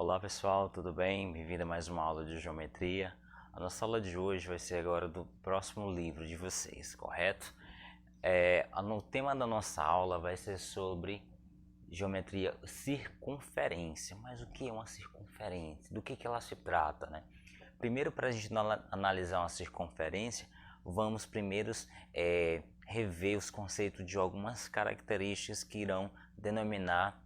Olá pessoal, tudo bem? Bem-vindo a mais uma aula de geometria. A nossa aula de hoje vai ser agora do próximo livro de vocês, correto? O tema da nossa aula vai ser sobre geometria circunferência. Mas o que é uma circunferência? Do que ela se trata, né? Primeiro, para a gente analisar uma circunferência, vamos primeiro rever os conceitos de algumas características que irão denominar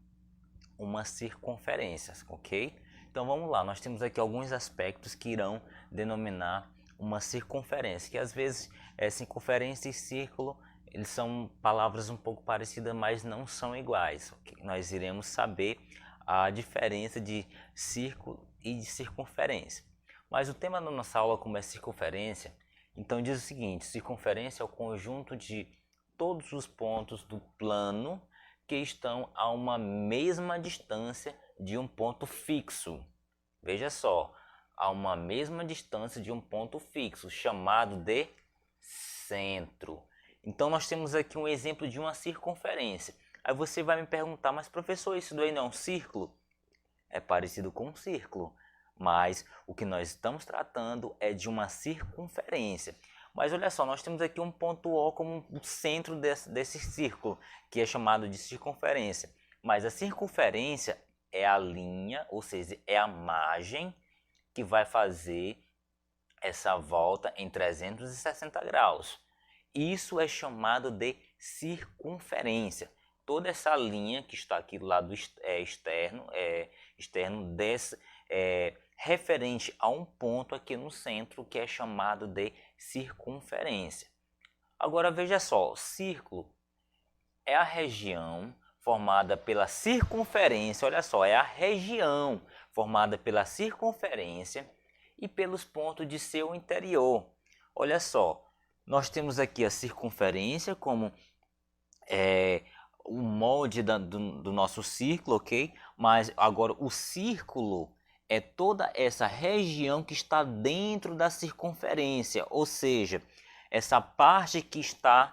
uma circunferência, ok? Então vamos lá, nós temos aqui alguns aspectos que irão denominar uma circunferência, que às vezes circunferência e círculo, eles são palavras um pouco parecidas, mas não são iguais, ok? Nós iremos saber a diferença de círculo e de circunferência. Mas o tema da nossa aula, como é circunferência, então diz o seguinte: circunferência é o conjunto de todos os pontos do plano que estão a uma mesma distância de um ponto fixo. Veja só, a uma mesma distância de um ponto fixo, chamado de centro. Então nós temos aqui um exemplo de uma circunferência. Aí você vai me perguntar, mas professor, isso daí não é um círculo? É parecido com um círculo, mas o que nós estamos tratando é de uma circunferência. Mas olha só, nós temos aqui um ponto O como um centro desse círculo, que é chamado de circunferência. Mas a circunferência é a linha, ou seja, é a margem que vai fazer essa volta em 360 graus. Isso é chamado de circunferência. Toda essa linha que está aqui do lado externo referente a um ponto aqui no centro que é chamado de circunferência. Agora veja só, círculo é a região formada pela circunferência, olha só, é a região formada pela circunferência e pelos pontos de seu interior. Olha só, nós temos aqui a circunferência como o molde do nosso círculo, ok? Mas agora o círculo é toda essa região que está dentro da circunferência, ou seja, essa parte que está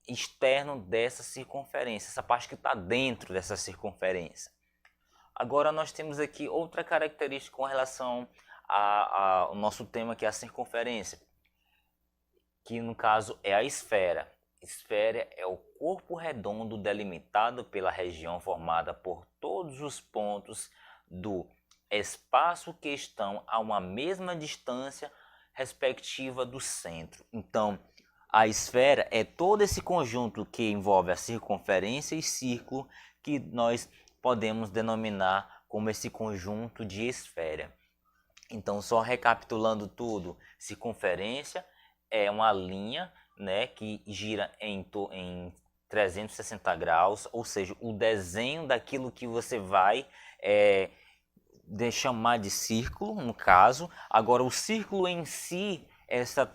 externo dessa circunferência, essa parte que está dentro dessa circunferência. Agora nós temos aqui outra característica com relação ao nosso tema, que é a circunferência, que no caso é a esfera. Esfera é o corpo redondo delimitado pela região formada por todos os pontos do espaço que estão a uma mesma distância respectiva do centro. Então, a esfera é todo esse conjunto que envolve a circunferência e círculo, que nós podemos denominar como esse conjunto de esfera. Então, só recapitulando tudo, circunferência é uma linha, né, que gira em 360 graus, ou seja, o desenho daquilo que você vai chamar de círculo, no caso. Agora, o círculo em si,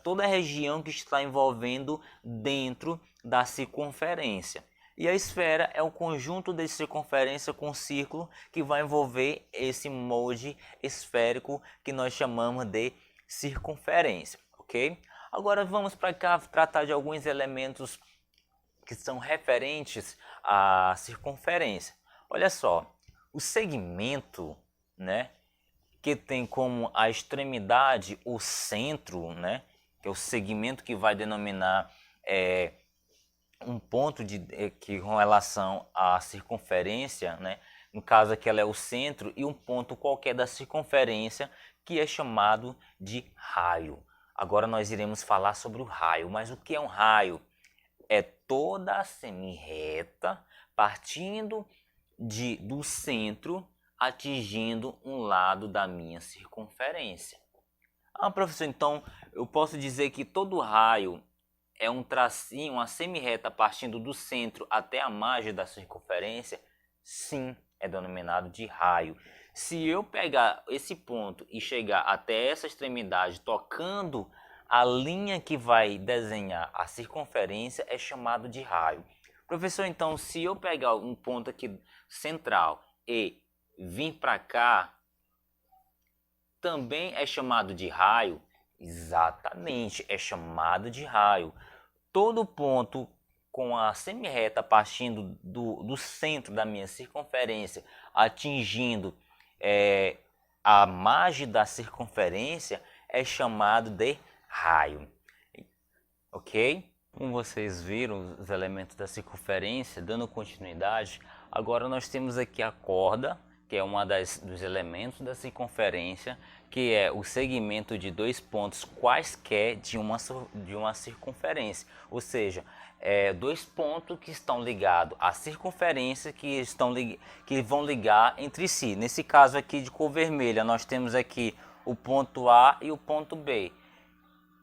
toda a região que está envolvendo dentro da circunferência. E a esfera é o conjunto de circunferência com círculo que vai envolver esse molde esférico que nós chamamos de circunferência, ok? Agora vamos para cá tratar de alguns elementos que são referentes à circunferência. Olha só, o segmento, né, que tem como a extremidade o centro, né, que é o segmento que vai denominar um ponto que com relação à circunferência, né, no caso aqui ela é o centro, e um ponto qualquer da circunferência que é chamado de raio. Agora nós iremos falar sobre o raio. Mas o que é um raio? É toda a semirreta partindo do centro, atingindo um lado da minha circunferência. Ah, professor, então eu posso dizer que todo raio é um tracinho, uma semirreta partindo do centro até a margem da circunferência? Sim, é denominado de raio. Se eu pegar esse ponto e chegar até essa extremidade tocando a linha que vai desenhar a circunferência, é chamado de raio. Professor, então se eu pegar um ponto aqui central e vir para cá, também é chamado de raio? Exatamente, é chamado de raio. Todo ponto com a semirreta partindo do centro da minha circunferência, atingindo a margem da circunferência é chamado de raio, ok? Como vocês viram os elementos da circunferência, dando continuidade, agora nós temos aqui a corda, que é dos elementos da circunferência, que é o segmento de dois pontos quaisquer de uma circunferência, ou seja, dois pontos que estão ligados à circunferência, que vão ligar entre si. Nesse caso aqui de cor vermelha, nós temos aqui o ponto A e o ponto B.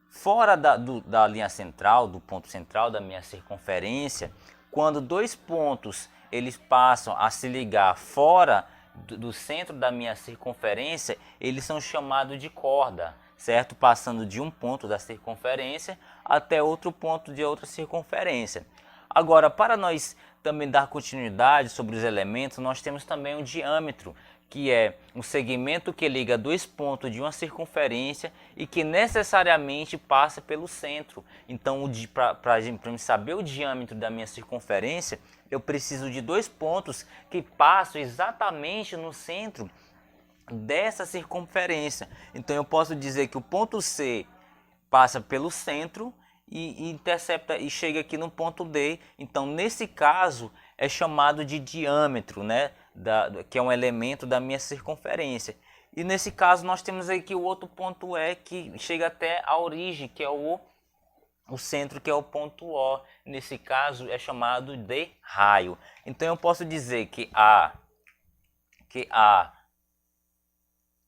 Fora da linha central, do ponto central da minha circunferência, quando dois pontos eles passam a se ligar fora do centro da minha circunferência, eles são chamados de corda, certo? Passando de um ponto da circunferência até outro ponto de outra circunferência. Agora, para nós também dar continuidade sobre os elementos, nós temos também o diâmetro, que é um segmento que liga dois pontos de uma circunferência e que necessariamente passa pelo centro. Então, para saber o diâmetro da minha circunferência, eu preciso de dois pontos que passam exatamente no centro dessa circunferência. Então, eu posso dizer que o ponto C passa pelo centro e intercepta e chega aqui no ponto D. Então, nesse caso, é chamado de diâmetro, né? Que é um elemento da minha circunferência. E nesse caso, nós temos aqui o outro ponto E, que chega até a origem, que é o centro, que é o ponto O. Nesse caso, é chamado de raio. Então, eu posso dizer que A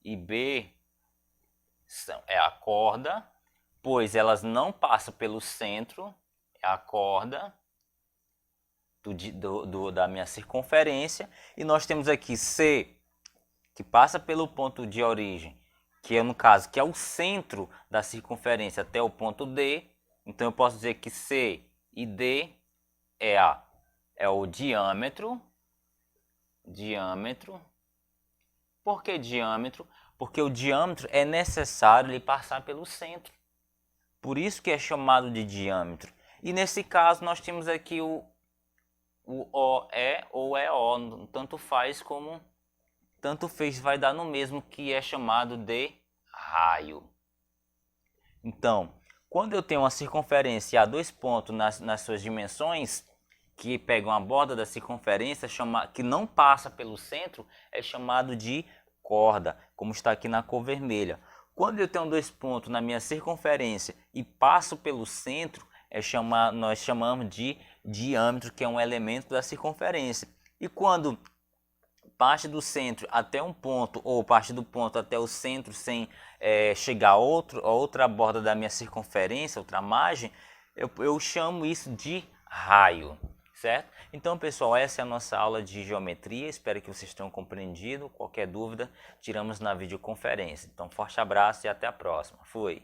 e B é a corda, pois elas não passam pelo centro, é a corda da minha circunferência. E nós temos aqui C, que passa pelo ponto de origem, que é no caso, que é o centro da circunferência até o ponto D. Então eu posso dizer que C e D é o diâmetro. Por que diâmetro? Porque o diâmetro é necessário ele passar pelo centro. Por isso que é chamado de diâmetro. E nesse caso nós temos aqui o OE ou EO, tanto faz como tanto fez, vai dar no mesmo, que é chamado de raio. Então, quando eu tenho uma circunferência a dois pontos nas suas dimensões, que pegam a borda da circunferência, que não passa pelo centro, é chamado de corda, como está aqui na cor vermelha. Quando eu tenho dois pontos na minha circunferência e passo pelo centro, nós chamamos de diâmetro, que é um elemento da circunferência. E quando parte do centro até um ponto, ou parte do ponto até o centro sem chegar a outra borda da minha circunferência, outra margem, eu chamo isso de raio, certo? Então, pessoal, essa é a nossa aula de geometria. Espero que vocês tenham compreendido. Qualquer dúvida, tiramos na videoconferência. Então, forte abraço e até a próxima. Fui!